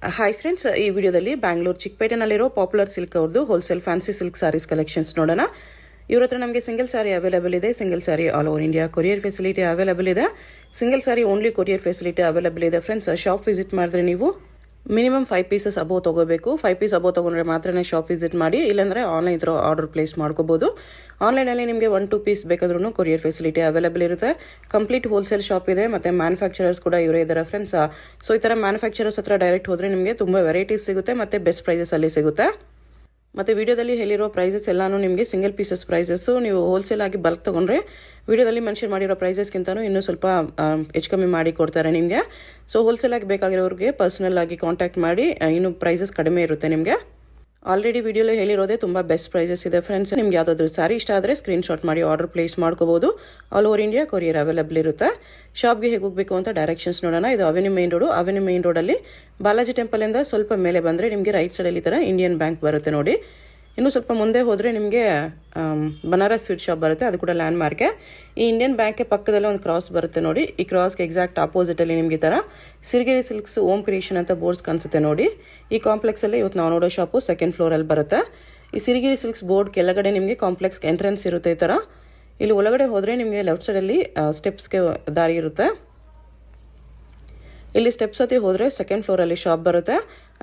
Hi friends, ಈ ವಿಡಿಯೋದಲ್ಲಿ ಬ್ಯಾಂಗ್ಳೂರು ಚಿಕ್ಕಪೇಟೆನಲ್ಲಿರೋ ಪಾಪ್ಯುಲರ್ ಸಿಲ್ಕ್ ಅವ್ರದ್ದು wholesale fancy silk saris collections ನೋಡೋಣ. ಇವ್ರ ಹತ್ರ ನಮಗೆ ಸಿಂಗಲ್ ಸಾರಿ ಅವೈಲೇಬಲ್ ಇದೆ. Single sari all over India courier facility available ಇದೆ. Single sari only courier facility available ಇದೆ. ಫ್ರೆಂಡ್ಸ್, ಶಾಪ್ ವಿಸಿಟ್ ಮಾಡಿದ್ರೆ ನೀವು ಮಿನಿಮಮ್ 5 ಪೀಸಸ್ ಅಬೋವ್ ತೊಗೋಬೇಕು. 5 ಪೀಸ್ ಅಬೋವ್ ತೊಗೊಂಡ್ರೆ ಮಾತ್ರ ಶಾಪ್ ವಿಸಿಟ್ ಮಾಡಿ, ಇಲ್ಲಾಂದರೆ ಆನ್ಲೈನ್ ಇದ್ರೂ ಆರ್ಡರ್ ಪ್ಲೇಸ್ ಮಾಡ್ಕೋಬೋದು. ಆನ್ಲೈನಲ್ಲಿ ನಿಮಗೆ 1-2 ಪೀಸ್ ಬೇಕಾದ್ರೂ ಕೊರಿಯರ್ ಫೆಸಿಲಿಟಿ ಅವೈಲೇಬಲ್ ಇರುತ್ತೆ. ಕಂಪ್ಲೀಟ್ ಹೋಲ್ಸೇಲ್ ಶಾಪ್ ಇದೆ, ಮತ್ತು ಮ್ಯಾನುಫ್ಯಾಕ್ಚರರ್ಸ್ ಕೂಡ ಇವರೇ ಇದ್ದಾರೆ ಫ್ರೆಂಡ್ಸ್. ಸೊ ಈ ಥರ ಮ್ಯಾನುಫ್ಯಾಕ್ಚರರ್ಸ್ ಹತ್ರ ಡೈರೆಕ್ಟ್ ಹೋದರೆ ನಿಮಗೆ ತುಂಬ ವೆರೈಟೀಸ್ ಸಿಗುತ್ತೆ ಮತ್ತು ಬೆಸ್ಟ್ ಪ್ರೈಸಸಲ್ಲಿ ಸಿಗುತ್ತೆ. ಮತ್ತು ವಿಡಿಯೋದಲ್ಲಿ ಹೇಳಿರೋ ಪ್ರೈಸಸ್ ಎಲ್ಲಾನು ನಿಮಗೆ ಸಿಂಗಲ್ ಪೀಸಸ್ ಪ್ರೈಸಸ್ಸು. ನೀವು ಹೋಲ್ಸೇಲ್ ಆಗಿ ಬಲ್ಕ್ ತೊಗೊಂಡ್ರೆ ವಿಡಿಯೋದಲ್ಲಿ ಮೆನ್ಷನ್ ಮಾಡಿರೋ ಪ್ರೈಸಸ್ಗಿಂತನೂ ಇನ್ನೂ ಸ್ವಲ್ಪ ಹೆಚ್ಚು ಕಮ್ಮಿ ಮಾಡಿ ಕೊಡ್ತಾರೆ ನಿಮಗೆ. ಸೊ ಹೋಲ್ಸೇಲ್ ಆಗಿ ಬೇಕಾಗಿರೋರಿಗೆ ಪರ್ಸನಲ್ ಆಗಿ ಕಾಂಟ್ಯಾಕ್ಟ್ ಮಾಡಿ, ಇನ್ನೂ ಪ್ರೈಸಸ್ ಕಡಿಮೆ ಇರುತ್ತೆ ನಿಮಗೆ. ಆಲ್ರೆಡಿ ವಿಡಿಯೋಲಿ ಹೇಳಿರೋದೇ ತುಂಬ ಬೆಸ್ಟ್ ಪ್ರೈಸಸ್ ಇದೆ ಫ್ರೆಂಡ್ಸ್. ನಿಮ್ಗೆ ಯಾವುದಾದ್ರೂ ಸಾರಿ ಇಷ್ಟ ಆದರೆ ಸ್ಕ್ರೀನ್ಶಾಟ್ ಮಾಡಿ ಆರ್ಡರ್ ಪ್ಲೇಸ್ ಮಾಡ್ಕೋಬೋದು. All over India courier available ಇರುತ್ತೆ. ಶಾಪ್ಗೆ ಹೇಗೆ ಹೋಗಬೇಕು ಅಂತ ಡೈರೆಕ್ಷನ್ಸ್ ನೋಡೋಣ. ಇದು avenue main road. Avenue main ರೋಡಲ್ಲಿ ಬಾಲಾಜಿ ಟೆಂಪಲಿಂದ ಸ್ವಲ್ಪ ಮೇಲೆ ಬಂದರೆ ನಿಮಗೆ ರೈಟ್ ಸೈಡಲ್ಲಿ ಈ ಥರ ಇಂಡಿಯನ್ ಬ್ಯಾಂಕ್ ಬರುತ್ತೆ ನೋಡಿ. ಇನ್ನೂ ಸ್ವಲ್ಪ ಮುಂದೆ ಹೋದರೆ ನಿಮಗೆ ಬನಾರಸ್ ಸ್ವೀಟ್ ಶಾಪ್ ಬರುತ್ತೆ, ಅದು ಕೂಡ ಲ್ಯಾಂಡ್ ಮಾರ್ಕೆ. ಈ ಇಂಡಿಯನ್ ಬ್ಯಾಂಕ್ಗೆ ಪಕ್ಕದಲ್ಲೇ ಒಂದು ಕ್ರಾಸ್ ಬರುತ್ತೆ ನೋಡಿ. ಈ ಕ್ರಾಸ್ಗೆ ಎಕ್ಸಾಕ್ಟ್ ಆಪೋಸಿಟಲ್ಲಿ ನಿಮಗೆ ಈ ಥರ ಸಿರಿಗೆರೆ ಸಿಲ್ಕ್ಸ್ ಓಮ್ ಕ್ರಿಯೇಷನ್ ಅಂತ ಬೋರ್ಡ್ಸ್ ಕಾಣಿಸುತ್ತೆ ನೋಡಿ. ಈ ಕಾಂಪ್ಲೆಕ್ಸಲ್ಲಿ ಇವತ್ತು ನಾವು ನೋಡೋ ಶಾಪು ಸೆಕೆಂಡ್ ಫ್ಲೋರಲ್ಲಿ ಬರುತ್ತೆ. ಈ ಸಿರಿಗೆರೆ ಸಿಲ್ಕ್ಸ್ ಬೋರ್ಡ್ ಕೆಳಗಡೆ ನಿಮಗೆ ಕಾಂಪ್ಲೆಕ್ಸ್ಗೆ ಎಂಟ್ರೆನ್ಸ್ ಇರುತ್ತೆ ಈ ಥರ. ಇಲ್ಲಿ ಒಳಗಡೆ ಹೋದರೆ ನಿಮಗೆ ಲೆಫ್ಟ್ ಸೈಡಲ್ಲಿ ಸ್ಟೆಪ್ಸ್ಗೆ ದಾರಿ ಇರುತ್ತೆ. ಇಲ್ಲಿ ಸ್ಟೆಪ್ಸ್ ಹತ್ತಿ ಹೋದರೆ ಸೆಕೆಂಡ್ ಫ್ಲೋರಲ್ಲಿ ಶಾಪ್ ಬರುತ್ತೆ.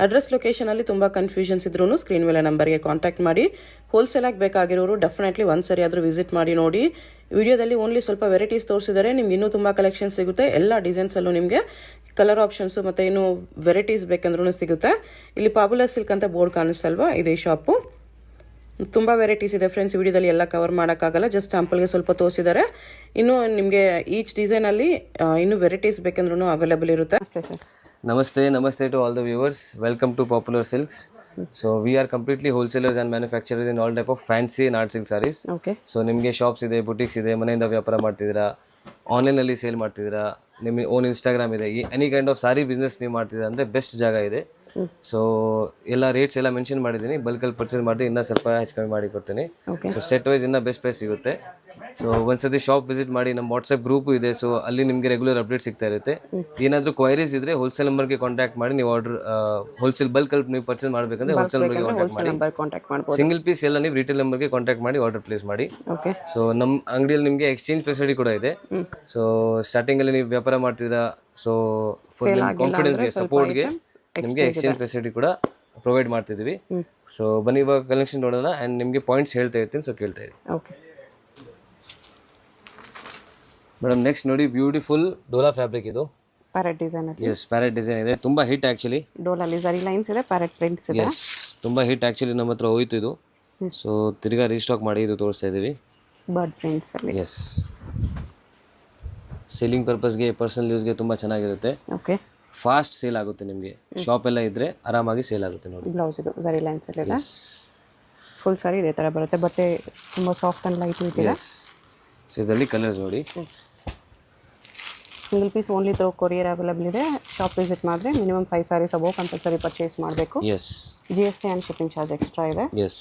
ಅಡ್ರೆಸ್ ಲೊಕೇಶನಲ್ಲಿ ತುಂಬ ಕನ್ಫ್ಯೂಷನ್ಸ್ ಇದ್ರೂ ಸ್ಕ್ರೀನ್ ಮೇಲೆ ನಂಬರ್ಗೆ ಕಾಂಟ್ಯಾಕ್ಟ್ ಮಾಡಿ. ಹೋಲ್ಸೇಲ್ ಆಗಿ ಬೇಕಾಗಿರೋರು ಡೆಫಿನೆಟ್ಲಿ ಒಂದು ಸರಿ ಆದರೂ ವಿಸಿಟ್ ಮಾಡಿ ನೋಡಿ. ವಿಡಿಯೋದಲ್ಲಿ ಓನ್ಲಿ ಸ್ವಲ್ಪ ವೆರೈಟೀಸ್ ತೋರಿಸಿದರೆ ನಿಮ್ಗೆ ಇನ್ನೂ ತುಂಬ ಕಲೆಕ್ಷನ್ ಸಿಗುತ್ತೆ. ಎಲ್ಲ ಡಿಸೈನ್ಸಲ್ಲೂ ನಿಮಗೆ ಕಲರ್ ಆಪ್ಷನ್ಸು ಮತ್ತು ಇನ್ನೂ ವೆರೈಟೀಸ್ ಬೇಕಂದ್ರೂ ಸಿಗುತ್ತೆ. ಇಲ್ಲಿ ಪಾಪ್ಯುಲರ್ ಸಿಲ್ಕ್ ಅಂತ ಬೋರ್ಡ್ ಕಾಣಿಸ್ತಲ್ವಾ, ಇದೇ ಶಾಪು. ತುಂಬ ವೆರೈಟೀಸ್ ಇದೆ ಫ್ರೆಂಡ್ಸ್. ವಿಡಿಯೋದಲ್ಲಿ ಎಲ್ಲ ಕವರ್ ಮಾಡೋಕ್ಕಾಗಲ್ಲ, ಜಸ್ಟ್ ಸ್ಯಾಂಪಲ್ಗೆ ಸ್ವಲ್ಪ ತೋರಿಸಿದ್ದಾರೆ. ಇನ್ನೂ ನಿಮಗೆ ಈಚ್ ಡಿಸೈನಲ್ಲಿ ಇನ್ನೂ ವೆರೈಟೀಸ್ ಬೇಕಂದ್ರೂ ಅವೈಲೇಬಲ್ ಇರುತ್ತೆ. Namaste to all the viewers. Welcome to Popular Silks. So we are completely wholesalers and manufacturers in all type of fancy and art silk sarees. Okay. So ನಿಮಗೆ shops ಇದೆ, boutiques ಇದೆ, ಮನೆಯಿಂದ ವ್ಯಾಪಾರ ಮಾಡ್ತಿದ್ದೀರಾ, ಆನ್ಲೈನಲ್ಲಿ sale ಮಾಡ್ತಿದ್ದೀರಾ, ನಿಮ್ಮ ಓನ್ ಇನ್ಸ್ಟಾಗ್ರಾಮ್ ಇದೆ, any kind of sorry business ನೀವು ಮಾಡ್ತಿದ್ದೀರಾ ಅಂದರೆ ಬೆಸ್ಟ್ ಜಾಗ ಇದೆ. ಸೊ ಎಲ್ಲ ರೇಟ್ಸ್ ಎಲ್ಲ ಮೆನ್ಷನ್ ಮಾಡಿದ್ದೀನಿ. ಬಲ್ಕಲ್ಲಿ ಪರ್ಚೇಸ್ ಮಾಡಿ ಇನ್ನೂ ಸ್ವಲ್ಪ ಹೆಚ್ಚು ಕಮ್ಮಿ ಮಾಡಿ ಕೊಡ್ತೀನಿ. ಸೊ ಸೆಟ್ ವೈಸ್ ಇನ್ನೂ ಬೆಸ್ಟ್ ಪ್ರೈಸ್ ಸಿಗುತ್ತೆ. ಸೊ ಒಂದ್ಸತಿ ಶಾಪ್ ವಿಸಿಟ್ ಮಾಡಿ. ನಮ್ಮ ವಾಟ್ಸಪ್ ಗ್ರೂಪು ಇದೆ, ಸೊ ಅಲ್ಲಿ ನಿಮಗೆ ರೆಗ್ಯುಲರ್ ಅಪ್ಡೇಟ್ ಸಿಗ್ತಾ ಇರುತ್ತೆ. ಏನಾದರೂ ಕ್ವೈರೀಸ್ ಇದ್ರೆ ಹೋಲ್ಸೇಲ್ ನಂಬರ್ಗೆ ಕಾಂಟ್ಯಾಕ್ಟ್ ಮಾಡಿ. ನೀವು ಆರ್ಡರ್ ಹೋಲ್ಸೇಲ್ ಬಲ್ಕಲ್ಲಿ ನೀವು ಪರ್ಚೇಸ್ ಮಾಡಬೇಕಂದ್ರೆ ಹೋಲ್ಸೇಲ್ ನಂಬರ್ಗೆ ಕಾಂಟ್ಯಾಕ್ಟ್ ಮಾಡಿ. ಸಿಂಗಲ್ ಪೀಸ್ ಎಲ್ಲ ನೀವು ರಿಟೇಲ್ ನಂಬರ್ಗೆ ಕಾಂಟ್ಯಾಕ್ಟ್ ಮಾಡಿ ಆರ್ಡರ್ ಪ್ಲೇಸ್ ಮಾಡಿ. ಸೊ ನಮ್ಮ ಅಂಗಡಿಯಲ್ಲಿ ನಿಮಗೆ ಎಕ್ಸ್ಚೇಂಜ್ ಫೆಸಿಲಿಟಿ ಕೂಡ ಇದೆ. ಸೊ ಸ್ಟಾರ್ಟಿಂಗಲ್ಲಿ ನೀವು ವ್ಯಾಪಾರ ಮಾಡ್ತಿದ್ದೀರಾ, ಸೊ ಫುಲ್ ಕಾನ್ಫಿಡೆನ್ಸ್ಗೆ ಸಪೋರ್ಟ್ಗೆ ನಿಮಗೆ ಎಕ್ಸ್ಚೇಂಜ್ ಫೆಸಿಲಿಟಿ ಕೂಡ ಪ್ರೊವೈಡ್ ಮಾಡ್ತಿದ್ದೀವಿ. ಸೊ ಬನ್ನಿ ಇವಾಗ ಕಲೆಕ್ಷನ್ ನೋಡೋಣ. ಆ್ಯಂಡ್ ನಿಮಗೆ ಪಾಯಿಂಟ್ಸ್ ಹೇಳ್ತಾ ಇರ್ತೀನಿ, ಸೊ ಕೇಳ್ತಾ ಇರಿ. ಮೇಡಮ್ ನೆಕ್ಸ್ಟ್ ನೋಡಿ, ಬ್ಯೂಟಿಫುಲ್ ಡೋಲಾ ಫ್ಯಾಬ್ರಿಕ್. ಇದು parrot design. Yes, parrot design ಇದೆ. ತುಂಬ ಹಿಟ್ ಆ್ಯಕ್ಚುಲಿ. ಡೋಲಲ್ಲಿ ಜರಿ ಲೈನ್ಸ್ ಇದೆ, ಪ್ಯಾರೆಟ್ ಪ್ರಿಂಟ್ಸ್ ಇದೆ. ಎಸ್, ತುಂಬ ಹಿಟ್ ಆ್ಯಕ್ಚುಲಿ. ನಮ್ಮ ಹತ್ರ ಹೋಯ್ತು ಇದು. ಸೊ ತಿರ್ಗಾ ರೀಸ್ಟಾಕ್ ಮಾಡಿ ಇದು ತೋರಿಸ್ತಾ ಇದ್ದೀವಿ. ಬರ್ಡ್ ಪ್ರಿಂಟ್ಸ್ ಅಲ್ಲಿ. ಎಸ್, ಸೇಲಿಂಗ್ ಪರ್ಪಸ್ಗೆ, ಪರ್ಸನಲ್ ಯೂಸ್ಗೆ ತುಂಬ ಚೆನ್ನಾಗಿರುತ್ತೆ. ಓಕೆ, ಫಾಸ್ಟ್ ಸೇಲ್ ಆಗುತ್ತೆ ನಿಮಗೆ. ಶಾಪ್ ಎಲ್ಲ ಇದ್ರೆ ಆರಾಮಾಗಿ ಸೇಲ್ ಆಗುತ್ತೆ ನೋಡಿ. ಬ್ಲೌಸ್ ಇದು ಜರಿ ಲೈನ್ಸ್ ಎಲ್ಲ ಫುಲ್ ಸಾರಿ ಇದೇ ಥರ ಬರುತ್ತೆ. ಬಟ್ಟೆ ತುಂಬ ಸಾಫ್ಟ್ ಆ್ಯಂಡ್ ಲೈಟ್ ವೇಟ್ ಇದೆ. ಸೊ ಇದರಲ್ಲಿ ಕಲರ್ಸ್ ನೋಡಿ. Single piece only through courier available ಇದೆ. ಶಾಪ್ ವಿಸಿಟ್ ಮಾಡಿದ್ರೆ minimum 5 saris above compulsory purchase ಮಾಡಬೇಕು. Yes, GST and shipping charge extra ಇದೆ. ಎಸ್,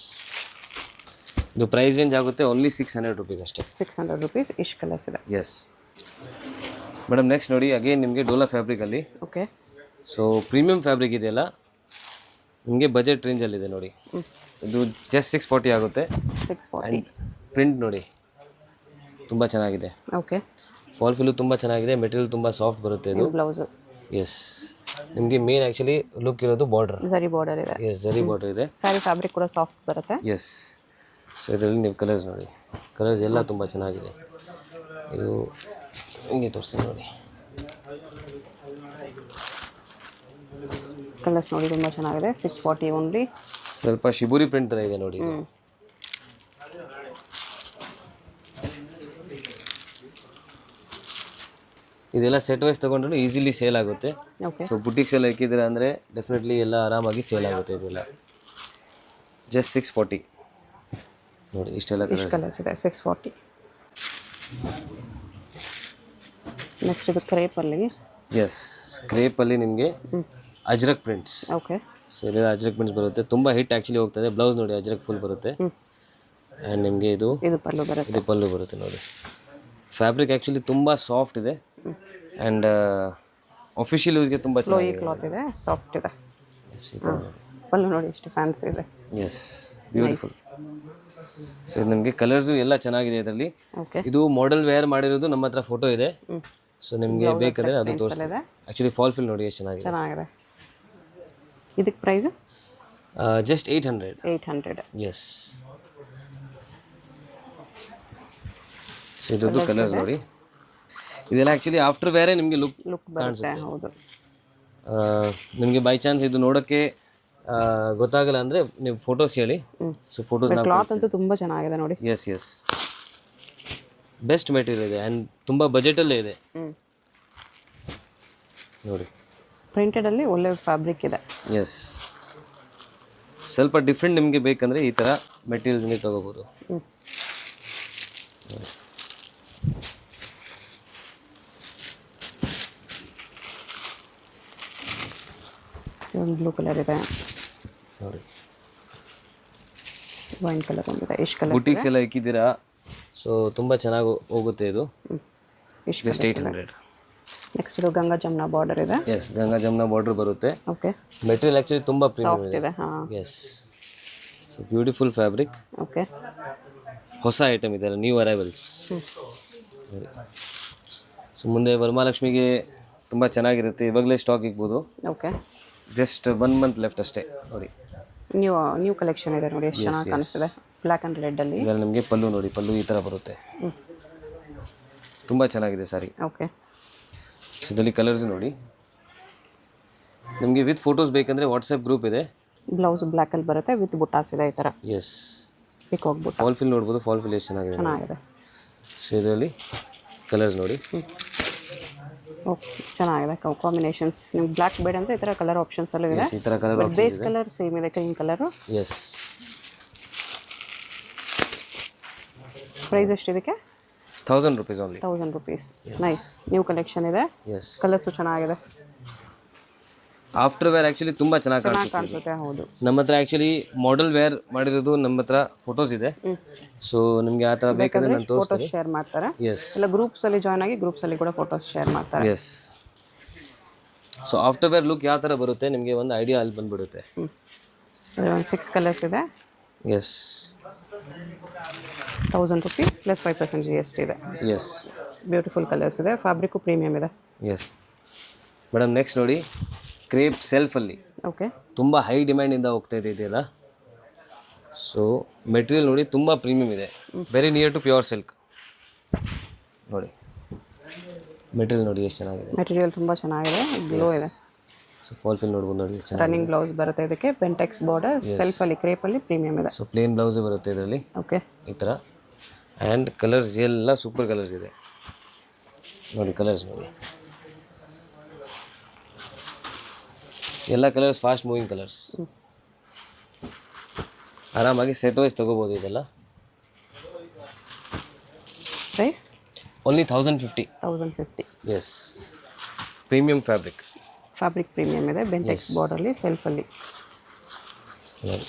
ಇದು ಪ್ರೈಸ್ ರೇಂಜ್ ಆಗುತ್ತೆ ಓನ್ಲಿ 600 ರುಪೀಸ್ ಅಷ್ಟೇ. 600 ರುಪೀಸ್. ಇಷ್ಟು ಕಲರ್ಸ್ ಇದೆ. ಎಸ್ ಮೇಡಮ್, ನೆಕ್ಸ್ಟ್ ನೋಡಿ, ಅಗೇನ್ ನಿಮಗೆ ಡೋಲಾ ಫ್ಯಾಬ್ರಿಕಲ್ಲಿ. ಓಕೆ, ಸೊ ಪ್ರೀಮಿಯಂ ಫ್ಯಾಬ್ರಿಕ್ ಇದೆಯಲ್ಲ, ನಿಮಗೆ ಬಜೆಟ್ ರೇಂಜಲ್ಲಿದೆ ನೋಡಿ. ಇದು ಜಸ್ಟ್ 640 ಆಗುತ್ತೆ. 640. ಪ್ರಿಂಟ್ ನೋಡಿ, ತುಂಬ ಚೆನ್ನಾಗಿದೆ. ಓಕೆ, ಫಾಲ್ ಫಿಲ್ಲು ತುಂಬ ಚೆನ್ನಾಗಿದೆ. ಮೆಟೀರಿಯಲ್ ತುಂಬ ಸಾಫ್ಟ್ ಬರುತ್ತೆ ಇದು. ಬ್ಲೌಸ್. ಎಸ್, ನಿಮಗೆ ಮೇನ್ ಆ್ಯಕ್ಚುಲಿ ಲುಕ್ ಇರೋದು ಬಾರ್ಡರ್. ಜರಿ ಬಾರ್ಡರ್ ಇದೆ. ಎಸ್, ಜರಿ ಬಾರ್ಡರ್ ಇದೆ. ಸಾರಿ ಫ್ಯಾಬ್ರಿಕ್ ಕೂಡ ಸಾಫ್ಟ್ ಬರುತ್ತೆ. ಎಸ್, ಸೊ ಇದರಲ್ಲಿ ನೀವು ಕಲರ್ಸ್ ನೋಡಿ. ಕಲರ್ಸ್ ಎಲ್ಲ ತುಂಬ ಚೆನ್ನಾಗಿದೆ. ಇದು ಹಿಂಗೆ ತೋರಿಸಿ ನೋಡಿ. ಕಲರ್ಸ್ ನೋಡಿ, ತುಂಬ ಚೆನ್ನಾಗಿದೆ. 640 ಓನ್ಲಿ. ಸ್ವಲ್ಪ ಶಿಬುರಿ ಪ್ರಿಂಟ್ ಥರ ಇದೆ ನೋಡಿ. ಇದೆಲ್ಲ ಸೆಟ್ ವೈಸ್ ತೊಗೊಂಡ್ರು ಈಸಿಲಿ ಸೇಲ್ ಆಗುತ್ತೆ. ಸೊ ಬುಟಿಕ್ಸ್ ಎಲ್ಲ ಇಕ್ಕಿದ್ರೆ ಅಂದರೆ ಡೆಫಿನೆಟ್ಲಿ ಎಲ್ಲ ಆರಾಮಾಗಿ ಸೇಲ್ ಆಗುತ್ತೆ. ಇದೆಲ್ಲ ಜಸ್ಟ್ 640 ನೋಡಿ. ಇಷ್ಟೆಲ್ಲ ಕಲರ್ಸ್ ಇದೆ. 640. ನೆಕ್ಸ್ಟ್ ಇದು ಕ್ರೇಪಲ್ಲಿ. ಎಸ್, ಕ್ರೇಪಲ್ಲಿ ನಿಮಗೆ ಅಜ್ರಕ್ ಪ್ರಿಂಟ್ಸ್. ಓಕೆ, ಸೊ ಇದೆಲ್ಲ ಅಜ್ರಕ್ ಪ್ರಿಂಟ್ಸ್ ಬರುತ್ತೆ. ತುಂಬ ಹಿಟ್ ಆ್ಯಕ್ಚುಲಿ ಹೋಗ್ತದೆ. ಬ್ಲೌಸ್ ನೋಡಿ, ಅಜ್ರಕ್ ಫುಲ್ ಬರುತ್ತೆ. ಆ್ಯಂಡ್ ನಿಮಗೆ ಇದು ಪಲ್ಲು ಬರುತ್ತೆ. ಇದು ಪಲ್ಲು ಬರುತ್ತೆ ನೋಡಿ. ಫ್ಯಾಬ್ರಿಕ್ ಆ್ಯಕ್ಚುಲಿ ತುಂಬ ಸಾಫ್ಟ್ ಇದೆ. ಆ್ಯಂಡ್ ಅಫಿಷಿಯಲ್ ಯೂಸ್ಗೆ ತುಂಬ ಚೆನ್ನಾಗಿದೆ. ಕ್ಲಾತ್ ಇದೆ, ಸಾಫ್ಟ್ ಇದೆ. ಎಸ್ ಈ ಥರ ನೋಡಿ. ಪಲ್ಲು ನೋಡಿ ಎಷ್ಟು ಫ್ಯಾನ್ಸಿ ಇದೆ. Yes beautiful. ಸೊ ನಿಮಗೆ ಕಲರ್ಸು ಎಲ್ಲ ಚೆನ್ನಾಗಿದೆ ಇದರಲ್ಲಿ. ಓಕೆ. ಇದು ಮಾಡೆಲ್ ವೇರ್ ಮಾಡಿರೋದು ನಮ್ಮ ಹತ್ರ ಫೋಟೋ ಇದೆ. ಸೊ ನಿಮಗೆ ಬೇಕಂದರೆ ಅದು ತೋರಿಸ್ತೀವಿ. ಆ್ಯಕ್ಚುಲಿ ಫಾಲ್ ಫಿಲ್ ನೋಡಿ ಎಷ್ಟು ಚೆನ್ನಾಗಿದೆ. ಚೆನ್ನಾಗಿದೆ. ಇದಕ್ಕೆ ಪ್ರೈಸು ಜಸ್ಟ್ 800. 800. ಎಸ್. ಸೊ ಇದ್ರದ್ದು ಕಲರ್ಸ್ ನೋಡಿ. ಇದೆಲ್ಲ ಆ್ಯಕ್ಚುಲಿ ಆಫ್ಟರ್ ವೇರೇ ನಿಮಗೆ ಲುಕ್ ಬರುತ್ತೆ. ಹೌದು. ನಿಮಗೆ ಬೈ ಚಾನ್ಸ್ ಇದು ನೋಡೋಕ್ಕೆ ಗೊತ್ತಾಗಲ್ಲ ಅಂದರೆ ನೀವು ಫೋಟೋಸ್ ಹೇಳಿ. ಸೊ ಫೋಟೋಸ್ ಕ್ಲಾತ್ ಅಂತೂ ತುಂಬ ಚೆನ್ನಾಗಿದೆ ನೋಡಿ. ಎಸ್ ಎಸ್ ಬೆಸ್ಟ್ ಮೆಟೀರಿಯಲ್ ಇದೆ ಆ್ಯಂಡ್ ತುಂಬ ಬಜೆಟಲ್ಲೇ ಇದೆ ನೋಡಿ. ಪ್ರಿಂಟೆಡಲ್ಲಿ ಒಳ್ಳೆ ಫ್ಯಾಬ್ರಿಕ್ ಇದೆ. ಎಸ್. ಸ್ವಲ್ಪ ಡಿಫ್ರೆಂಟ್ ನಿಮಗೆ ಬೇಕಂದರೆ ಈ ಥರ ಮೆಟೀರಿಯಲ್ಸ್ ನೀವು ತೊಗೋಬೋದು. ಒಂದು ಬ್ಲೂ ಕಲರ್ ಇದೆ ನೋಡಿ. ವೈನ್ ಕಲರ್ ಒಂದಿದೆ. ಇಷ್ಟು ಕಲರ್ ಬುಟೀಕ್ಸ್ ಎಲ್ಲ ಇಕ್ಕಿದ್ದೀರಾ. ಸೊ ತುಂಬ ಚೆನ್ನಾಗಿ ಹೋಗುತ್ತೆ ಇದು. ಇಷ್ಟು ಜಸ್ಟ್ 800. ನೆಕ್ಸ್ಟ್ ಇದು ಗಂಗಾ ಜಮ್ನಾ ಬಾರ್ಡರ್ ಇದೆ. ಎಸ್ ಗಂಗಾ ಜಮ್ನಾ ಬಾರ್ಡರ್ ಬರುತ್ತೆ. ಓಕೆ. ಮೆಟೀರಿಯಲ್ ಆ್ಯಕ್ಚುಲಿ ತುಂಬ ಸಾಫ್ಟ್ ಇದೆ. ಹಾಂ. Yes. So beautiful fabric. Okay. ಹೊಸ ಐಟಮ್ ಇದೆಲ್ಲ ನ್ಯೂ ಅರೈವಲ್ಸ್. ಸೊ ಮುಂದೆ ವರಮಹಾಲಕ್ಷ್ಮಿಗೆ ತುಂಬ ಚೆನ್ನಾಗಿರುತ್ತೆ. ಇವಾಗಲೇ ಸ್ಟಾಕ್ ಇಕ್ಬೋದು. ಓಕೆ. ಜಸ್ಟ್ 1 ಮಂತ್ ಲೆಫ್ಟ್ ಅಷ್ಟೇ ನೋಡಿ. ನ್ಯೂ ಕಲೆಕ್ಷನ್ ಇದೆ ನೋಡಿ. ಎಷ್ಟು ಚೆನ್ನಾಗಿ ಕಾಣಿಸ್ತಿದೆ. ಬ್ಲ್ಯಾಕ್ ಆ್ಯಂಡ್ ರೆಡ್ಡಲ್ಲಿ. ಇದರಲ್ಲಿ ನಿಮಗೆ ಪಲ್ಲು ನೋಡಿ. ಪಲ್ಲು ಈ ಥರ ಬರುತ್ತೆ. ತುಂಬ ಚೆನ್ನಾಗಿದೆ ಸಾರಿ. ಓಕೆ. ಇದರಲ್ಲಿ ಕಲರ್ಸ್ ನೋಡಿ. ನಿಮಗೆ ವಿತ್ ಫೋಟೋಸ್ ಬೇಕಂದರೆ ವಾಟ್ಸಪ್ ಗ್ರೂಪ್ ಇದೆ. ಬ್ಲೌಸ್ ಬ್ಲ್ಯಾಕಲ್ಲಿ ಬರುತ್ತೆ ವಿತ್ ಬುಟ್ಟಾಸ್ ಇದೆ ಈ ಥರ. ಎಸ್. ಪಿಕ್ ಹೋಗ್ಬಿಟ್ಟು ಫಾಲ್ ಫಿಲ್ ನೋಡ್ಬೋದು. ಫಾಲ್ ಫಿಲ್ ಎಷ್ಟು ಚೆನ್ನಾಗಿದೆ. ಸೊ ಇದರಲ್ಲಿ ಕಲರ್ಸ್ ನೋಡಿ. ಓಕೆ. ಚೆನ್ನಾಗಿದೆ ಕಾಂಬಿನೇಷನ್ಸ್. ನಿಮ್ಗೆ ಬ್ಲ್ಯಾಕ್ ಬೇಡ ಅಂದರೆ ಈ ಥರ ಕಲರ್ ಆಪ್ಷನ್ಸ್ ಎಲ್ಲ ಇದೆ. ಈ ಥರ ಕಲರ್ ಬೇಸ್ ಕಲರ್ ಸೇಮ್ ಇದೆ. Cream colour. ಎಸ್. ಪ್ರೈಸ್ ಎಷ್ಟು ಇದಕ್ಕೆ? 1000 rupees only. 1000 rupees. Nice. New collection ಇದೆ. ಎಸ್. ಕಲರ್ಸು ಚೆನ್ನಾಗಿದೆ. ಆಫ್ಟರ್ ವೇರ್ ಆ್ಯಕ್ಚುಲಿ ತುಂಬ ಚೆನ್ನಾಗಿ ಕಾಣಿಸುತ್ತೆ. ಹೌದು. ನಮ್ಮ ಹತ್ರ ಆ್ಯಕ್ಚುಲಿ ಮಾಡೆಲ್ ವೇರ್ ಮಾಡಿರೋದು ನಮ್ಮ ಹತ್ರ ಫೋಟೋಸ್ ಇದೆ. ಸೊ ನಿಮಗೆ ಆ ಥರ ಬೇಕಾದ್ರೆ ನಾನು ಫೋಟೋಸ್ ತೋರಿಸ್ತೀನಿ. ಶೇರ್ ಮಾಡ್ತಾರೆ. ಎಸ್. ಎಲ್ಲ ಗ್ರೂಪ್ಸಲ್ಲಿ ಜಾಯ್ನ್ ಆಗಿ ಗ್ರೂಪ್ಸಲ್ಲಿ ಕೂಡ ಫೋಟೋಸ್ ಶೇರ್ ಮಾಡ್ತಾರೆ. Yes. So after wear look ಯಾವ ಥರ ಬರುತ್ತೆ ನಿಮಗೆ ಒಂದು ಐಡಿಯಾ ಅಲ್ಲಿ ಬಂದುಬಿಡುತ್ತೆ. ಒಂದು 6 ಕಲರ್ಸ್ ಇದೆ. ಎಸ್. 1000 rupees ಪ್ಲಸ್ 5% GST ಇದೆ. ಎಸ್. ಬ್ಯೂಟಿಫುಲ್ ಕಲರ್ಸ್ ಇದೆ. ಫ್ಯಾಬ್ರಿಕ್ಕು ಪ್ರೀಮಿಯಮ್ ಇದೆ. Yes madam. ನೆಕ್ಸ್ಟ್ ನೋಡಿ ಕ್ರೇಪ್ ಸೆಲ್ಫಲ್ಲಿ ಓಕೆ. ತುಂಬ ಹೈ ಡಿಮ್ಯಾಂಡಿಂದ ಹೋಗ್ತಾ ಇದೆ ಇದೆಲ್ಲ. ಸೊ ಮೆಟೀರಿಯಲ್ ನೋಡಿ ತುಂಬ ಪ್ರೀಮಿಯಮ್ ಇದೆ. Very near to pure silk ನೋಡಿ. ಮೆಟೀರಿಯಲ್ ನೋಡಿ ಎಷ್ಟು ಚೆನ್ನಾಗಿದೆ. ಮೆಟೀರಿಯಲ್ ತುಂಬ ಚೆನ್ನಾಗಿದೆ. ಗ್ಲೋ ಇದೆ. ಸೊ ಫಾಲ್ ಫಿಲ್ ನೋಡ್ಬೋದು ನೋಡಿ ಎಷ್ಟು ಚೆನ್ನಾಗಿದೆ. ರನ್ನಿಂಗ್ ಬ್ಲೌಸ್ ಬರುತ್ತೆ ಇದಕ್ಕೆ. ಪೆಂಟೆಕ್ಸ್ ಬಾರ್ಡರ್ ಸೆಲ್ಫಲ್ಲಿ ಕ್ರೇಪಲ್ಲಿ ಪ್ರೀಮಿಯಮ್ ಇದೆ. ಸೊ ಪ್ಲೇನ್ ಬ್ಲೌಸೇ ಬರುತ್ತೆ ಇದರಲ್ಲಿ ಓಕೆ. ಈ ಥರ. ಆ್ಯಂಡ್ ಕಲರ್ಸ್ ಎಲ್ಲ ಸೂಪರ್ ಕಲರ್ಸ್ ಇದೆ ನೋಡಿ. ಕಲರ್ಸ್ ನೋಡಿ. ಎಲ್ಲ ಕಲರ್ಸ್ ಫಾಸ್ಟ್ ಮೂವಿಂಗ್ ಕಲರ್ಸ್. ಆರಾಮಾಗಿ ಸೆಟ್ ವೈಸ್ ತೊಗೋಬೋದು ಇದೆಲ್ಲ. Price only 1050. 1050. Yes. Premium fabric. Fabric premium ಇದೆ. ಬೆಂಟೆಕ್ಸ್ ಬಾರ್ಡರ್ಲಿ ಸೆಲ್ಫಲ್ಲಿ ನೋಡಿ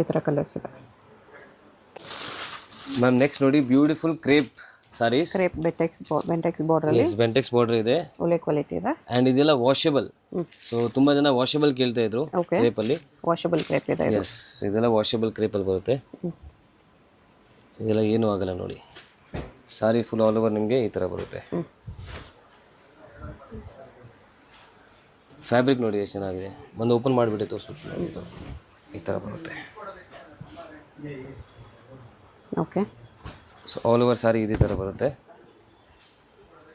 ಈ ಥರ ಕಲರ್ಸ್ ಇದೆ. ಮ್ಯಾಮ್ ನೆಕ್ಸ್ಟ್ ನೋಡಿ beautiful crepe saris. Crepe Bentex ಬಾರ್ಡರಲ್ಲಿ. ಎಸ್ ಬೆಂಟೆಕ್ಸ್ ಬಾರ್ಡರ್ ಇದೆ. ಒಳ್ಳೆ ಕ್ವಾಲಿಟಿ ಇದೆ. ಆ್ಯಂಡ್ ಇದೆಲ್ಲ ವಾಷಬಲ್. ಸೊ ತುಂಬ ಜನ ವಾಷಬಲ್ ಕೇಳ್ತಾ ಇದ್ರು ಓಕೆ. ಕ್ರೇಪಲ್ಲಿ. ವಾಷಬಲ್ ಕ್ರೇಪ್ ಇದೆ. ಎಸ್ ಇದೆಲ್ಲ ವಾಷಬಲ್ ಕ್ರೇಪಲ್ಲಿ ಬರುತ್ತೆ. ಇದೆಲ್ಲ ಏನೂ ಆಗಲ್ಲ ನೋಡಿ. ಸಾರಿ ಫುಲ್ ಆಲ್ ಓವರ್ ನಿಮಗೆ ಈ ಥರ ಬರುತ್ತೆ. ಫ್ಯಾಬ್ರಿಕ್ ನೋಡಿ ಎಷ್ಟು ಚೆನ್ನಾಗಿದೆ. ಒಂದು ಓಪನ್ ಮಾಡಿಬಿಟ್ಟು ತೋರಿಸ್ಬಿಟ್ಟು ಇದು ಈ ಥರ ಬರುತ್ತೆ. ಓಕೆ. ಸೊ ಆಲ್ ಓವರ್ ಸಾರಿ ಇದೇ ಥರ ಬರುತ್ತೆ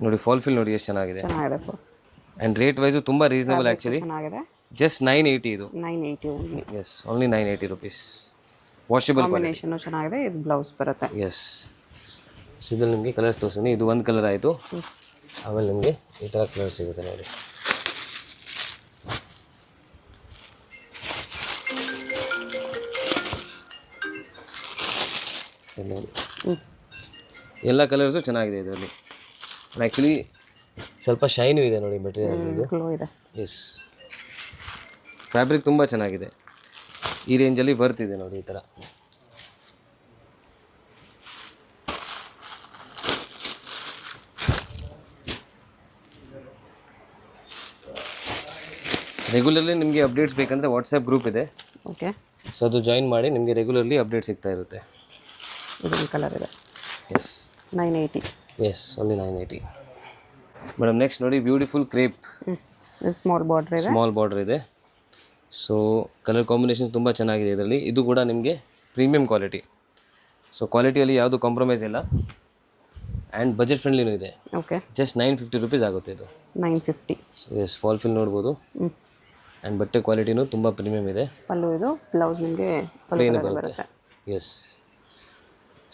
ನೋಡಿ. ಫಾಲ್ ಫಿಲ್ ನೋಡಿ ಎಷ್ಟು ಚೆನ್ನಾಗಿದೆ. ಚೆನ್ನಾಗಿದೆ. ಆ್ಯಂಡ್ ರೇಟ್ ವೈಸು ತುಂಬ ರೀಸನಬಲ್ ಆ್ಯಕ್ಚುಲಿ. ಚೆನ್ನಾಗಿದೆ. ಜಸ್ಟ್ 980 ಇದು. 980 only. Yes only 980 rupees. Washable combination ಚೆನ್ನಾಗಿದೆ. ಇದು ಬ್ಲೌಸ್ ಬರುತ್ತೆ. ಎಸ್. ಸೊ ಇದ್ರಲ್ಲಿ ನಿಮಗೆ ಕಲರ್ಸ್ ತೋರಿಸ್ತೀನಿ. ಇದು ಒಂದು ಕಲರ್ ಆಯಿತು. ಆಮೇಲೆ ನಿಮಗೆ ಈ ಥರ ಕಲರ್ ಸಿಗುತ್ತೆ ನೋಡಿ. ನೋಡಿ ಎಲ್ಲ ಕಲರ್ಸು ಚೆನ್ನಾಗಿದೆ ಇದರಲ್ಲಿ. ಆ್ಯಕ್ಚುಲಿ ಸ್ವಲ್ಪ ಶೈನು ಇದೆ ನೋಡಿ ಮೆಟೀರಿಯಲ್. ಇದು ಗ್ಲೋ ಇದೆ. ಎಸ್. ಫ್ಯಾಬ್ರಿಕ್ ತುಂಬ ಚೆನ್ನಾಗಿದೆ. ಈ ರೇಂಜಲ್ಲಿ ಬರ್ತಿದೆ ನೋಡಿ ಈ ಥರ. ರೆಗ್ಯುಲರ್ಲಿ ನಿಮಗೆ ಅಪ್ಡೇಟ್ಸ್ ಬೇಕಂದರೆ ವಾಟ್ಸಪ್ ಗ್ರೂಪ್ ಇದೆ, ಓಕೆ. ಸೊ ಅದು ಜಾಯಿನ್ ಮಾಡಿ ನಿಮಗೆ ರೆಗ್ಯುಲರ್ಲಿ ಅಪ್ಡೇಟ್ ಸಿಗ್ತಾ ಇರುತ್ತೆ. ಇದೊಂದು ಕಲರ್ ಇದೆ, yes 980. Yes only 980. Madam next ನೋಡಿ ಬ್ಯೂಟಿಫುಲ್ ಕ್ರೇಪ್, ಸ್ಮಾಲ್ ಬಾರ್ಡ್ರ್ ಇದೆ. ಸ್ಮಾಲ್ ಬಾರ್ಡರ್ ಇದೆ. ಸೊ ಕಲರ್ ಕಾಂಬಿನೇಷನ್ ತುಂಬ ಚೆನ್ನಾಗಿದೆ ಇದರಲ್ಲಿ. ಇದು ಕೂಡ ನಿಮಗೆ ಪ್ರೀಮಿಯಂ ಕ್ವಾಲಿಟಿ, ಸೊ ಕ್ವಾಲಿಟಿಯಲ್ಲಿ ಯಾವುದು ಕಾಂಪ್ರಮೈಸ್ ಇಲ್ಲ ಆ್ಯಂಡ್ ಬಜೆಟ್ ಫ್ರೆಂಡ್ಲಿನೂ ಇದೆ. ಓಕೆ. ಜಸ್ಟ್ 950 rupees ಆಗುತ್ತೆ ಇದು. 950. ಸೊ ಎಸ್ ಫಾಲ್ ಫಿಲ್ ನೋಡ್ಬೋದು ಆ್ಯಂಡ್ ಬಟ್ಟೆ ಕ್ವಾಲಿಟಿನೂ ತುಂಬ ಪ್ರೀಮಿಯಮ್ ಇದೆ. ಪಲ್ಲು ಇದು, ಬ್ಲೌಸ್ ನಿಮಗೆ ಪ್ಲೇನ್ ಬರುತ್ತೆ. ಎಸ್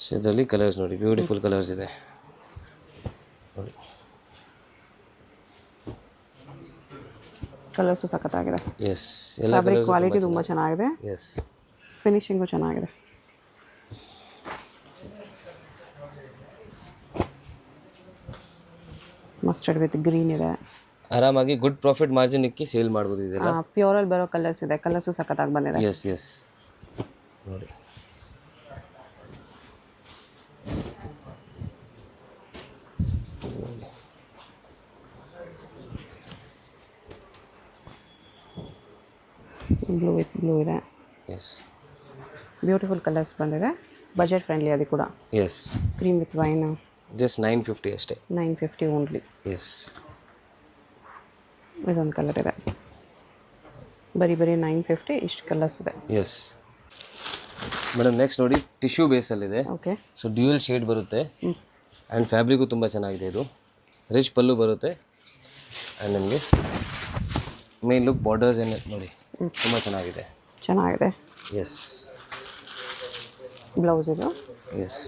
ಸೊ ಇದರಲ್ಲಿ ಕಲರ್ಸ್ ನೋಡಿ, ಬ್ಯೂಟಿಫುಲ್ ಕಲರ್ಸ್ ಇದೆ ನೋಡಿ. ಕಲರ್ಸು ಸಖತ್ತಾಗಿದೆ. ಎಸ್ ಎಲ್ಲ ಫ್ಯಾಬ್ರಿಕ್ ಕ್ವಾಲಿಟಿ ತುಂಬ ಚೆನ್ನಾಗಿದೆ. ಎಸ್ ಫಿನಿಶಿಂಗು ಚೆನ್ನಾಗಿದೆ. ಮಸ್ಟರ್ಡ್ ವಿತ್ ಗ್ರೀನ್ ಇದೆ. ಆರಾಮಾಗಿ ಗುಡ್ ಪ್ರಾಫಿಟ್ ಮಾರ್ಜಿನ್ ಇಕ್ಕಿ ಸೇಲ್ ಮಾಡ್ಬೋದು ಇದೆಲ್ಲ. ಪ್ಯೂರಲ್ಲಿ ಬರೋ ಕಲರ್ಸ್ ಇದೆ, ಕಲರ್ಸು ಸಖತ್ತಾಗಿ ಬಂದಿದೆ. ಎಸ್ ಎಸ್ ನೋಡಿ. ಬ್ಲೂ ವಿತ್ ಬ್ಲೂ ಇದೆ. ಎಸ್ ಬ್ಯೂಟಿಫುಲ್ ಕಲರ್ಸ್ ಬಂದಿದೆ, ಬಜೆಟ್ ಫ್ರೆಂಡ್ಲಿ ಅದು ಕೂಡ. Yes cream with wine just 950 ಅಷ್ಟೇ. 950 ಓನ್ಲಿ. ಎಸ್ ಇದೊಂದು ಕಲರ್ ಇದೆ, ಬರೀ 950, ಇಷ್ಟು ಕಲರ್ಸ್ ಇದೆ. ಎಸ್ ಮೇಡಮ್ ನೆಕ್ಸ್ಟ್ ನೋಡಿ ಟಿಶ್ಯೂ ಬೇಸಲ್ಲಿದೆ. ಓಕೆ. ಸೊ ಡ್ಯೂಯಲ್ ಶೇಡ್ ಬರುತ್ತೆ ಆ್ಯಂಡ್ ಫ್ಯಾಬ್ರಿಕು ತುಂಬ ಚೆನ್ನಾಗಿದೆ. ಇದು ರಿಚ್ ಪಲ್ಲು ಬರುತ್ತೆ ಆ್ಯಂಡ್ ನಿಮಗೆ ಮೇನ್ ಲುಕ್ ಬಾರ್ಡರ್ಸ್ ಏನು ನೋಡಿ ತುಂಬ ಚೆನ್ನಾಗಿದೆ. ಚೆನ್ನಾಗಿದೆ. ಎಸ್ ಬ್ಲೌಸ್ ಇದು. ಎಸ್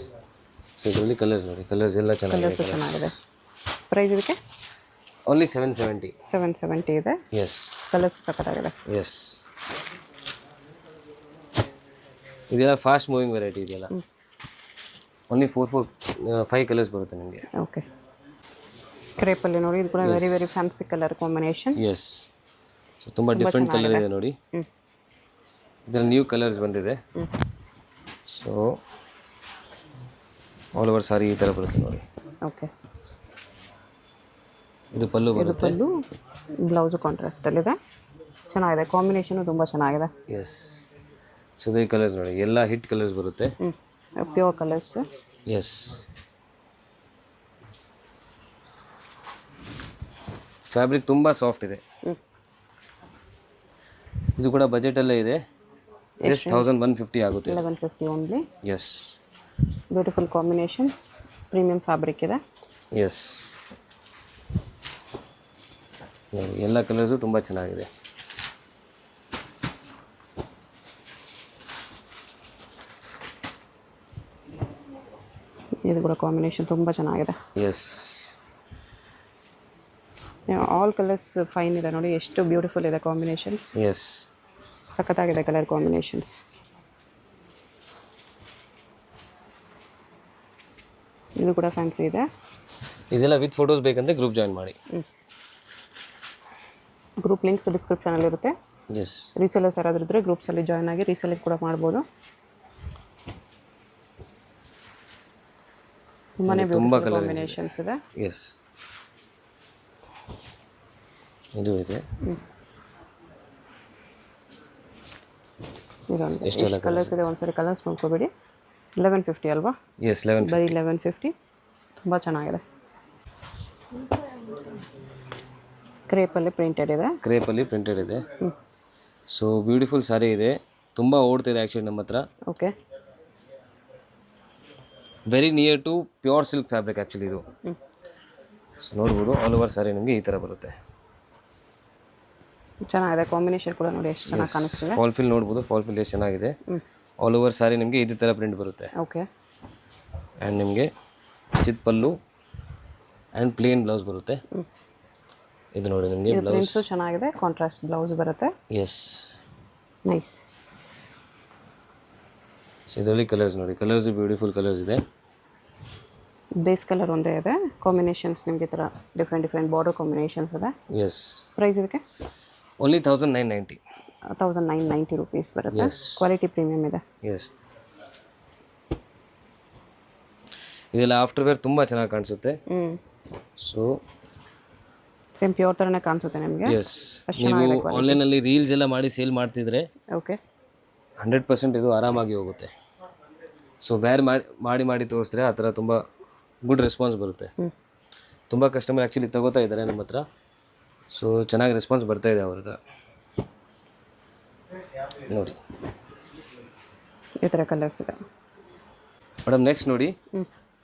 ಸೊ ಇದರಲ್ಲಿ ಕಲರ್ಸ್ ನೋಡಿ, ಕಲರ್ಸ್ ಎಲ್ಲ ಚೆನ್ನಾಗಿದೆ. ಕಲರ್ಸು ಚೆನ್ನಾಗಿದೆ. ಪ್ರೈಸ್ ಇದಕ್ಕೆ ಓನ್ಲಿ 770. 770 ಇದೆ. ಎಸ್ ಕಲರ್ಸು ಸಖತ್ತಾಗಿದೆ. ಎಸ್ ಇದೆಲ್ಲ ಫಾಸ್ಟ್ ಮೂವಿಂಗ್ ವೆರೈಟಿ ಇದೆಯಲ್ಲ. ಓನ್ಲಿ 5 ಕಲರ್ಸ್ ಬರುತ್ತೆ ನಿಮಗೆ. ಓಕೆ. ಕ್ರೇಪಲ್ಲಿ ನೋಡಿ, ಇದು ಕೂಡ very very fancy colour combination. Yes so ತುಂಬ ಡಿಫ್ರೆಂಟ್ ಕಲರ್ ಇದೆ ನೋಡಿ. ಇದರಲ್ಲಿ ನ್ಯೂ ಕಲರ್ಸ್ ಬಂದಿದೆ. ಸೊ ಆಲ್ ಓವರ್ ಸಾರಿ ಈ ಥರ ಬರುತ್ತೆ ನೋಡಿ. ಓಕೆ. ಇದು ಪಲ್ಲು ಇದು ಬರುತ್ತೆ. ಪಲ್ಲು, ಬ್ಲೌಸು ಕಾಂಟ್ರಾಸ್ಟಲ್ಲಿದೆ. ಚೆನ್ನಾಗಿದೆ, ಕಾಂಬಿನೇಷನು ತುಂಬ ಚೆನ್ನಾಗಿದೆ. ಎಸ್ ಸೊ ಈ ಕಲರ್ಸ್ ನೋಡಿ, ಎಲ್ಲ ಹಿಟ್ ಕಲರ್ಸ್ ಬರುತ್ತೆ. Pure colours. ಎಸ್ ಫ್ಯಾಬ್ರಿಕ್ ತುಂಬ ಸಾಫ್ಟ್ ಇದೆ. ಇದು ಕೂಡ ಬಜೆಟಲ್ಲೇ ಇದೆ, ಜಸ್ಟ್ 1150 ಆಗುತ್ತೆ. 1150 only. S beautiful combinations, premium fabric ಇದೆ. ಎಸ್ ನೋಡಿ ಎಲ್ಲ ಕಲರ್ಸು ತುಂಬ ಚೆನ್ನಾಗಿದೆ. ಇದು ಕೂಡ ಕಾಂಬಿನೇಷನ್ ತುಂಬ ಚೆನ್ನಾಗಿದೆ. ಎಸ್ ಆಲ್ ಕಲರ್ಸ್ ಫೈನ್ ಇದೆ ನೋಡಿ, ಎಷ್ಟು ಬ್ಯೂಟಿಫುಲ್ ಇದೆ ಕಾಂಬಿನೇಷನ್ಸ್. ಎಸ್ ಸಖತ್ತಾಗಿದೆ ಕಲರ್ ಕಾಂಬಿನೇಷನ್ಸ್. ಇದು ಕೂಡ ಫ್ಯಾನ್ಸಿ ಇದೆ. ಇದೆಲ್ಲ ವಿತ್ ಫೋಟೋಸ್ ಬೇಕಂದ್ರೆ ಗ್ರೂಪ್ ಜಾಯಿನ್ ಮಾಡಿ. ಗ್ರೂಪ್ ಲಿಂಕ್ಸ್ ಡಿಸ್ಕ್ರಿಪ್ಷನಲ್ಲಿರುತ್ತೆ. ಎಸ್ ರೀಸೆಲ್ಲರ್ಸ್ ಯಾರಾದರೂ ಇದ್ದರೆ ಗ್ರೂಪ್ಸಲ್ಲಿ ಜಾಯ್ನ್ ಆಗಿ ರೀಸೆಲ್ಲಿಂಗ್ ಕೂಡ ಮಾಡ್ಬೋದು. ತುಂಬಾ ಕಾಂಬಿನೇಷನ್ಸ್ ಇದೆ. ಎಸ್ ಇದು ಇದೆ. ಎಷ್ಟು ಕಲರ್ಸ್ ಇದೆ ಒಂದ್ಸರಿ ಕಲರ್ಸ್ ನೋಡ್ಕೋಬೇಡಿ. 1150 ಅಲ್ವಾ? ಎಸ್ 1150. ಬರೀ 1150. ತುಂಬ ಚೆನ್ನಾಗಿದೆ. ಕ್ರೇಪಲ್ಲಿ ಪ್ರಿಂಟೆಡ್ ಇದೆ. ಕ್ರೇಪಲ್ಲಿ ಪ್ರಿಂಟೆಡ್ ಇದೆ. ಸೊ ಬ್ಯೂಟಿಫುಲ್ ಸಾರಿ ಇದೆ, ತುಂಬ ಓಡ್ತಿದೆ ಆ್ಯಕ್ಚುಲಿ ನಮ್ಮ ಹತ್ರ. Okay. Very near to pure silk fabric actually ಇದು. ಸೊ ನೋಡ್ಬೋದು ಆಲ್ ಓವರ್ ಸಾರಿ ನಿಮಗೆ ಈ ಥರ ಬರುತ್ತೆ. ಚೆನ್ನಾಗಿದೆ, ಕಾಂಬಿನೇಷನ್ ಕೂಡ ನೋಡಿ ಎಷ್ಟು ಚೆನ್ನಾಗಿ ಕಾಣಿಸ್ತಿದೆ. ಫಾಲ್ ಫಿಲ್ ನೋಡ್ಬೋದು, ಫಾಲ್ ಫಿಲ್ ಎಷ್ಟು ಚೆನ್ನಾಗಿದೆ. ಆಲ್ ಓವರ್ ಸಾರಿ ನಿಮಗೆ ಇದೇ ಥರ ಪ್ರಿಂಟ್ ಬರುತ್ತೆ. ಓಕೆ. ಆ್ಯಂಡ್ ನಿಮಗೆ ಚಿತ್ ಪಲ್ಲು ಆ್ಯಂಡ್ ಪ್ಲೇನ್ ಬ್ಲೌಸ್ ಬರುತ್ತೆ. ಇದು ನೋಡಿ ನಿಮಗೆ ಬ್ಲೌಸ್ ಚೆನ್ನಾಗಿದೆ, ಕಾಂಟ್ರಾಸ್ಟ್ ಬ್ಲೌಸ್ ಬರುತ್ತೆ. S nice. ಇದರಲ್ಲಿ ಕಲರ್ಸ್ ನೋಡಿ, ಕಲರ್ಸ್ ಬ್ಯೂಟಿಫುಲ್ ಕಲರ್ಸ್ ಇದೆ. ಬೇಸ್ ಕಲರ್ ಒಂದೇ ಇದೆ, ಕಾಂಬಿನೇಷನ್ಸ್ ನಿಮಗೆ ಈ ಥರ ಡಿಫ್ರೆಂಟ್ ಬಾರ್ಡರ್ ಕಾಂಬಿನೇಷನ್ಸ್ ಇದೆ. ಎಸ್ ಪ್ರೈಸ್ ಇದಕ್ಕೆ ಓನ್ಲಿ 1990. 1990 rupees ಬರುತ್ತೆ. ಕ್ವಾಲಿಟಿ ಪ್ರೀಮಿಯಮ್ ಇದೆ. ಎಸ್ ಇದೆಲ್ಲ ಆಫ್ಟರ್ ವೇರ್ ತುಂಬ ಚೆನ್ನಾಗಿ ಕಾಣಿಸುತ್ತೆ. ಸೊ ಸೇಮ್ ಪ್ಯೂರ್ ಥರನೇ ಕಾಣಿಸುತ್ತೆ ನಿಮಗೆ. ಎಸ್, ನೀವು ಆನ್ಲೈನಲ್ಲಿ ರೀಲ್ಸ್ ಎಲ್ಲ ಮಾಡಿ ಸೇಲ್ ಮಾಡ್ತಿದ್ರೆ ಓಕೆ 100% ಇದು ಆರಾಮಾಗಿ ಹೋಗುತ್ತೆ. ಸೊ ಬೇರೆ ಮಾಡಿ ತೋರಿಸಿದ್ರೆ ಆ ಥರ ತುಂಬ ಗುಡ್ ರೆಸ್ಪಾನ್ಸ್ ಬರುತ್ತೆ. ತುಂಬ ಕಸ್ಟಮರ್ ಆ್ಯಕ್ಚುಲಿ ತಗೋತಾ ಇದ್ದಾರೆ ನಮ್ಮ ಹತ್ರ. ಸೊ ಚೆನ್ನಾಗಿ ರೆಸ್ಪಾನ್ಸ್ ಬರ್ತಾ ಇದೆ ಅವ್ರ ಹತ್ರ. ನೋಡಿ ಈ ಥರ ಕಲರ್ಸ್ ಇದೆ ಮೇಡಮ್. ನೆಕ್ಸ್ಟ್ ನೋಡಿ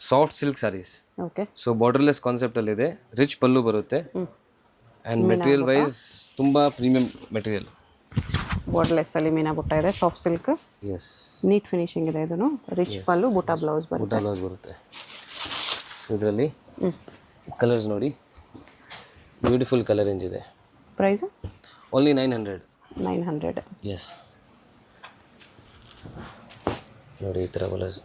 soft silk saris. Okay so borderless ಕಾನ್ಸೆಪ್ಟಲ್ಲಿದೆ, ರಿಚ್ ಪಲ್ಲು ಬರುತ್ತೆ ಆ್ಯಂಡ್ ಮೆಟೀರಿಯಲ್ ವೈಸ್ ತುಂಬ ಪ್ರೀಮಿಯಂ ಮೆಟೀರಿಯಲ್. ಬಾರ್ಡರ್ಲೆಸ್ಸಲ್ಲಿ ಮೀನಾ ಬುಟ್ಟ ಇದೆ, soft silk, yes, neat finishing ಇದೆ. ಇದನ್ನು ರಿಚ್ ಪಲ್ಲು, ಬುಟ್ಟ ಬ್ಲೌಸ್ ಬರುತ್ತೆ. ಸೊ ಇದರಲ್ಲಿ ಕಲರ್ಸ್ ನೋಡಿ, ಬ್ಯೂಟಿಫುಲ್ ಕಲರ್ ರೇಂಜ್ ಇದೆ. Price only 900. ಎಸ್, ನೋಡಿ ಈ ಥರ ಕಲರ್ಸ್.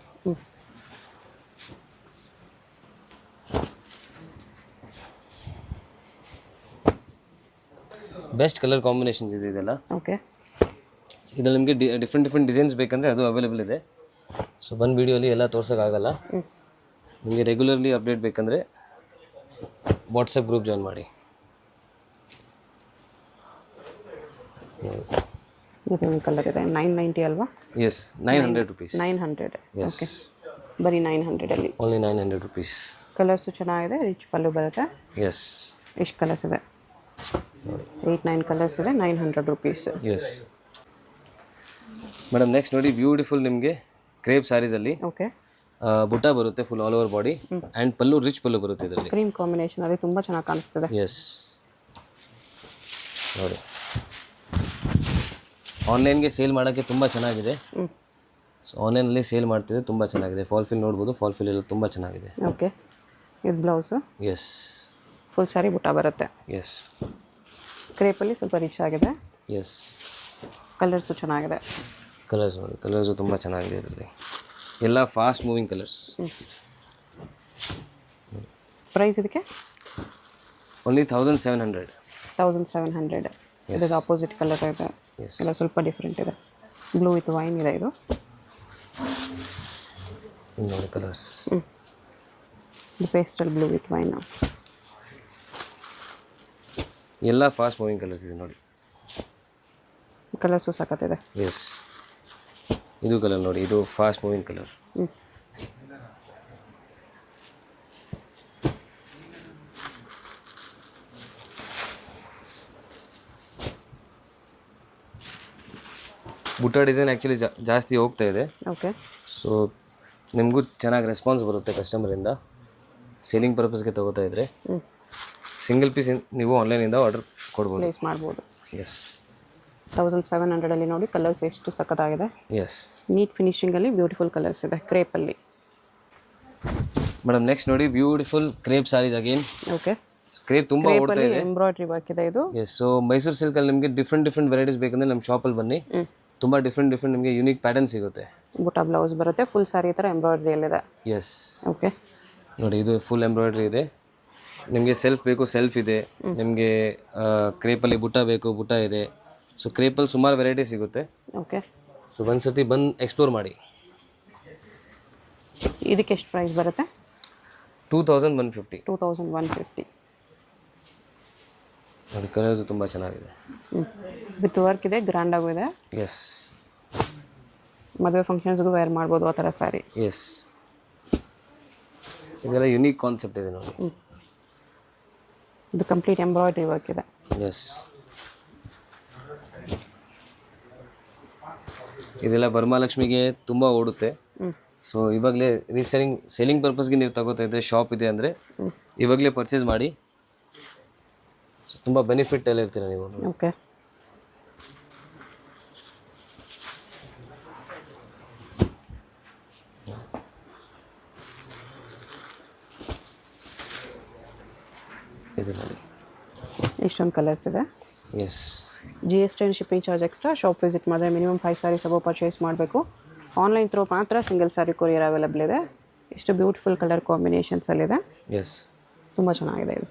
ಬೆಸ್ಟ್ ಕಲರ್ ಕಾಂಬಿನೇಷನ್ಸ್ ಇದೆ ಇದೆಲ್ಲ. ಓಕೆ, ಇದರಲ್ಲಿ ನಿಮಗೆ ಡಿಫ್ರೆಂಟ್ ಡಿಸೈನ್ಸ್ ಬೇಕಂದರೆ ಅದು ಅವೈಲೇಬಲ್ ಇದೆ. ಸೊ ಒಂದು ವೀಡಿಯೋಲಿ ಎಲ್ಲ ತೋರ್ಸೋಕ್ಕಾಗಲ್ಲ. ನಿಮಗೆ ರೆಗ್ಯುಲರ್ಲಿ ಅಪ್ಡೇಟ್ ಬೇಕಂದರೆ ವಾಟ್ಸಪ್ ಗ್ರೂಪ್ ಜಾಯ್ನ್ ಮಾಡಿ. ಇದೊಂದು ಕಲರ್ ಇದೆ, 990 ಅಲ್ವಾ? S, 900 rupees. 900. ಎಸ್, ಓಕೆ, ಬರೀ 900 ಓನ್ಲಿ 900 rupees. ಕಲರ್ಸು ಚೆನ್ನಾಗಿದೆ, ರಿಚ್ ಪಲ್ಲು ಬರುತ್ತೆ. ಎಸ್, ಎಷ್ಟು ಕಲರ್ಸ್ ಇದೆ? 8-9 ಕಲರ್ಸ್ ಇದೆ, 900 rupees. Yes madam. ನೆಕ್ಸ್ಟ್ ನೋಡಿ, ಬ್ಯೂಟಿಫುಲ್ ನಿಮಗೆ ಕ್ರೇಪ್ ಸ್ಯಾರೀಸಲ್ಲಿ ಓಕೆ, ಬುಟ್ಟ ಬರುತ್ತೆ full all over body and pallu rich pallu ಬರುತ್ತೆ ಇದರಲ್ಲಿ. ಕ್ರೀಮ್ ಕಾಂಬಿನೇಷನಲ್ಲಿ ತುಂಬ ಚೆನ್ನಾಗಿ ಕಾಣಿಸ್ತದೆ. ಎಸ್, ನೋಡಿ ಆನ್ಲೈನ್ಗೆ ಸೇಲ್ ಮಾಡೋಕ್ಕೆ ತುಂಬ ಚೆನ್ನಾಗಿದೆ. ಸೊ ಆನ್ಲೈನಲ್ಲಿ ಸೇಲ್ ಮಾಡ್ತಿದ್ರೆ ತುಂಬ ಚೆನ್ನಾಗಿದೆ. ಫಾಲ್ ಫಿಲ್ ನೋಡ್ಬೋದು, ಫಾಲ್ ಫಿಲ್ ಎಲ್ಲ ತುಂಬ ಚೆನ್ನಾಗಿದೆ. ಓಕೆ, ಇದು ಬ್ಲೌಸು. ಎಸ್, ಫುಲ್ ಸ್ಯಾರಿ ಬುಟ್ಟ ಬರುತ್ತೆ. ಎಸ್, ಕ್ರೇಪಲ್ಲಿ ಸ್ವಲ್ಪ ರಿಚ್ ಆಗಿದೆ. ಎಸ್, ಕಲರ್ಸು ಚೆನ್ನಾಗಿದೆ. ಕಲರ್ಸ್ ನೋಡಿ, ಕಲರ್ಸು ತುಂಬ ಚೆನ್ನಾಗಿದೆ ಇದರಲ್ಲಿ, ಎಲ್ಲ ಫಾಸ್ಟ್ ಮೂವಿಂಗ್ ಕಲರ್ಸ್. ಪ್ರೈಸ್ ಇದಕ್ಕೆ ಓನ್ಲಿ 1700. 1700. ಇದಕ್ಕೆ ಆಪೋಸಿಟ್ ಕಲರ್ ಇದೆ, ಎಲ್ಲ ಸ್ವಲ್ಪ ಡಿಫ್ರೆಂಟ್ ಇದೆ. ಬ್ಲೂ ವಿತ್ ವೈನ್ ಇದೆ ಇದು. ನೋಡಿ ಕಲರ್ಸ್, ಇದು ಪೇಸ್ಟಲ್ ಬ್ಲೂ ವಿತ್ ವೈನ್. ಎಲ್ಲ ಫಾಸ್ಟ್ ಮೂವಿಂಗ್ ಕಲರ್ಸ್ ಇದೆ ನೋಡಿ. ಕಲರ್ಸು ಸಖತ್ತಿದೆ. ಎಸ್, ಇದು ಕಲರ್ ನೋಡಿ, ಇದು ಫಾಸ್ಟ್ ಮೂವಿಂಗ್ ಕಲರ್. ಬುಟ್ಟ ಡಿಸೈನ್ ಆ್ಯಕ್ಚುಲಿ ಜಾಸ್ತಿ ಹೋಗ್ತಾ ಇದೆ. ಓಕೆ, ಸೊ ನಿಮಗೂ ಚೆನ್ನಾಗಿ ರೆಸ್ಪಾನ್ಸ್ ಬರುತ್ತೆ ಕಸ್ಟಮರಿಂದ. ಸೇಲಿಂಗ್ ಪರ್ಪಸ್ಗೆ ತೊಗೋತಾ ಇದ್ದರೆ ಸಿಂಗಲ್ ಪೀಸ್ ನೀವು ಆನ್ಲೈನಿಂದ ಆರ್ಡರ್ ಕೊಡ್ಬೋದು, ಪ್ಲೇಸ್ ಮಾಡ್ಬೋದು. ಎಸ್, 1700 ನೋಡಿ. ಕಲರ್ಸ್ ಎಷ್ಟು ಸಖತ್ತಾಗಿದೆ. ಎಸ್, ನೀಟ್ ಫಿನಿಶಿಂಗಲ್ಲಿ ಬ್ಯೂಟಿಫುಲ್ ಕಲರ್ಸ್ ಇದೆ ಕ್ರೇಪಲ್ಲಿ. ಮೇಡಮ್ ನೆಕ್ಸ್ಟ್ ನೋಡಿ, beautiful crepe saris again. Okay, crepe ತುಂಬ ಓಡ್ತಾ ಇದೆ. ಎಂಬ್ರಾಯ್ಡ್ರಿ ವರ್ಕ್ ಇದೆ ಇದು. ಎಸ್, ಸೊ ಮೈಸೂರು ಸಿಲ್ಕಲ್ಲಿ ನಿಮಗೆ ಡಿಫ್ರೆಂಟ್ ವೆರೈಟೀಸ್ ಬೇಕಂದರೆ ನಮ್ಮ ಶಾಪಲ್ಲಿ ಬನ್ನಿ. ತುಂಬ ಡಿಫ್ರೆಂಟ್ ನಿಮಗೆ ಯೂನಿಕ್ ಪ್ಯಾಟರ್ನ್ ಸಿಗುತ್ತೆ. ಬುಟ್ಟ ಬ್ಲೌಸ್ ಬರುತ್ತೆ, ಫುಲ್ ಸ್ಯಾರಿ ಥರ ಎಂಬ್ರಾಯ್ಡ್ರಿಯಲ್ಲಿದೆ. ಎಸ್, ಓಕೆ, ನೋಡಿ ಇದು ಫುಲ್ ಎಂಬ್ರಾಯ್ಡ್ರಿ ಇದೆ. ನಿಮಗೆ ಸೆಲ್ಫ್ ಬೇಕು, ಸೆಲ್ಫ್ ಇದೆ. ನಿಮಗೆ ಕ್ರೇಪಲ್ಲಿ ಬುಟ್ಟ ಬೇಕು, ಬುಟ್ಟ ಇದೆ. ಸೊ ಕ್ರೇಪಲ್ಲಿ ಸುಮಾರು ವೆರೈಟಿ ಸಿಗುತ್ತೆ. ಓಕೆ, ಸೊ ಒಂದ್ಸತಿ ಬಂದು ಎಕ್ಸ್ಪ್ಲೋರ್ ಮಾಡಿ. ಇದಕ್ಕೆ ಎಷ್ಟು ಪ್ರೈಸ್ ಬರುತ್ತೆ? 2150. 2150. ನೋಡಿ ಕಲರ್ಸ್ ತುಂಬ ಚೆನ್ನಾಗಿದೆ. ವಿತ್ ವರ್ಕ್ ಇದೆ, ಗ್ರ್ಯಾಂಡ್ ಆಗೂ ಇದೆ. ಎಸ್, ಮದುವೆ ಫಂಕ್ಷನ್ಸ್ಗೂ ವೇರ್ ಮಾಡ್ಬೋದು ಆ ಥರ ಸ್ಯಾರಿ. ಎಸ್, ಇದೆಲ್ಲ ಯುನೀಕ್ ಕಾನ್ಸೆಪ್ಟ್ ಇದೆ ನೋಡಿ. ಇದು ಕಂಪ್ಲೀಟ್ ಎಂಬ್ರಾಯ್ಡ್ರಿ ವರ್ಕ್ ಇದೆ. ಎಸ್, ಇದೆಲ್ಲ ವರಮಹಾಲಕ್ಷ್ಮಿಗೆ ತುಂಬ ಓಡುತ್ತೆ. ಸೊ ಇವಾಗಲೇ ಸೇಲಿಂಗ್ ಪರ್ಪಸ್ಗೆ ನೀವು ತಗೋತಾ ಇದ್ದರೆ, ಶಾಪ್ ಇದೆ ಅಂದರೆ ಇವಾಗಲೇ ಪರ್ಚೇಸ್ ಮಾಡಿ. ಸೊ ತುಂಬ ಬೆನಿಫಿಟ್ ಎಲ್ಲ ಇರ್ತೀರ ನೀವು. ಓಕೆ, ಇದು ನೋಡಿ, ಇಷ್ಟೊಂದು ಕಲರ್ಸ್ ಇದೆ. Yes, GST and shipping charge extra. Shop visit ಮಾಡಿದ್ರೆ ಮಿನಿಮಮ್ 5 ಸ್ಯಾರೀಸ್ ಅಬೋ ಪರ್ಚೇಸ್ ಮಾಡಬೇಕು. ಆನ್ಲೈನ್ ಥ್ರೂ ಮಾತ್ರ ಸಿಂಗಲ್ ಸ್ಯಾರಿ ಕೊರಿಯರ್ ಅವೈಲೇಬಲ್ ಇದೆ. ಎಷ್ಟು ಬ್ಯೂಟಿಫುಲ್ ಕಲರ್ ಕಾಂಬಿನೇಷನ್ಸಲ್ಲಿದೆ. ಎಸ್, ತುಂಬ ಚೆನ್ನಾಗಿದೆ ಇದು.